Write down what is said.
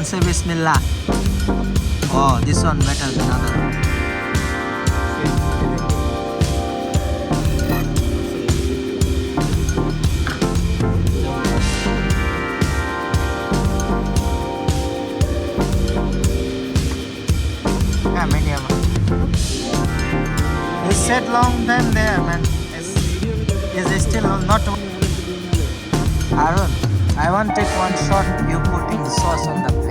Say Bismillah. Oh, this one better than other one. Yeah, medium. It's set long time there, man. Is still not. Aaron, I want to take one shot. You putting sauce on the